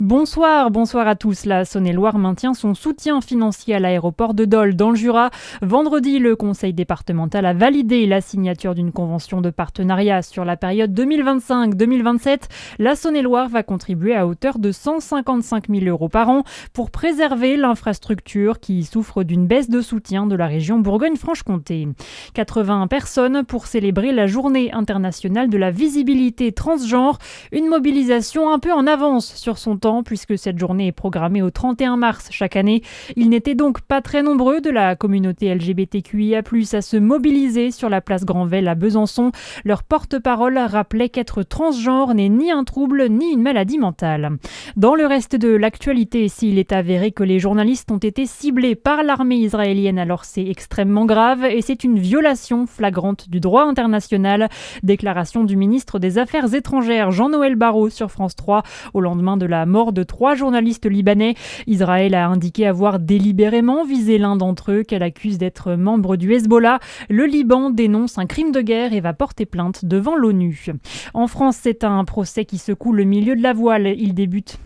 Bonsoir à tous. La Saône-et-Loire maintient son soutien financier à l'aéroport de Dole dans le Jura. Vendredi, le conseil départemental a validé la signature d'une convention de partenariat sur la période 2025-2027. La Saône-et-Loire va contribuer à hauteur de 155 000 € par an pour préserver l'infrastructure qui souffre d'une baisse de soutien de la région Bourgogne-Franche-Comté. 80 personnes pour célébrer la journée internationale de la visibilité transgenre. Une mobilisation un peu en avance sur son temps puisque cette journée est programmée au 31 mars chaque année. Ils n'étaient donc pas très nombreux de la communauté LGBTQIA+, à se mobiliser sur la place Granvelle à Besançon. Leur porte-parole rappelait qu'être transgenre n'est ni un trouble ni une maladie mentale. Dans le reste de l'actualité, s'il est avéré que les journalistes ont été ciblés par l'armée israélienne, alors c'est extrêmement grave et c'est une violation flagrante du droit international. Déclaration du ministre des Affaires étrangères Jean-Noël Barrot sur France 3 au lendemain de la mort de 3 journalistes libanais. Israël a indiqué avoir délibérément visé l'un d'entre eux qu'elle accuse d'être membre du Hezbollah. Le Liban dénonce un crime de guerre et va porter plainte devant l'ONU. En France, c'est un procès qui secoue le milieu de la voile. Il débute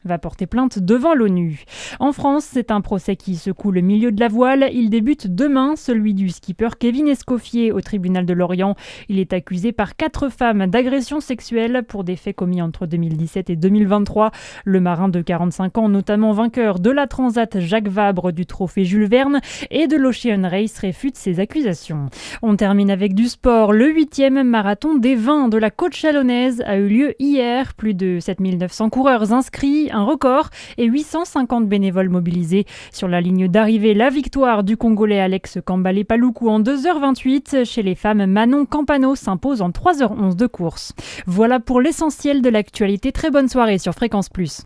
va porter plainte devant l'ONU. En France, c'est un procès qui secoue le milieu de la voile. Il débute demain, celui du skipper Kevin Escoffier au tribunal de Lorient. Il est accusé par 4 femmes d'agression sexuelle pour des faits commis entre 2017 et 2023. Le marin de 45 ans, notamment vainqueur de la Transat Jacques Vabre du trophée Jules Verne et de l'Ocean Race, réfute ces accusations. On termine avec du sport. Le 8e marathon des vins de la côte chalonnaise a eu lieu hier. Plus de 7 900 coureurs inscrits, un record, et 850 bénévoles mobilisés. Sur la ligne d'arrivée, la victoire du Congolais Alex Kambale-Paluku en 2h28. Chez les femmes, Manon Campano s'impose en 3h11 de course. Voilà pour l'essentiel de l'actualité. Très bonne soirée sur Fréquence Plus.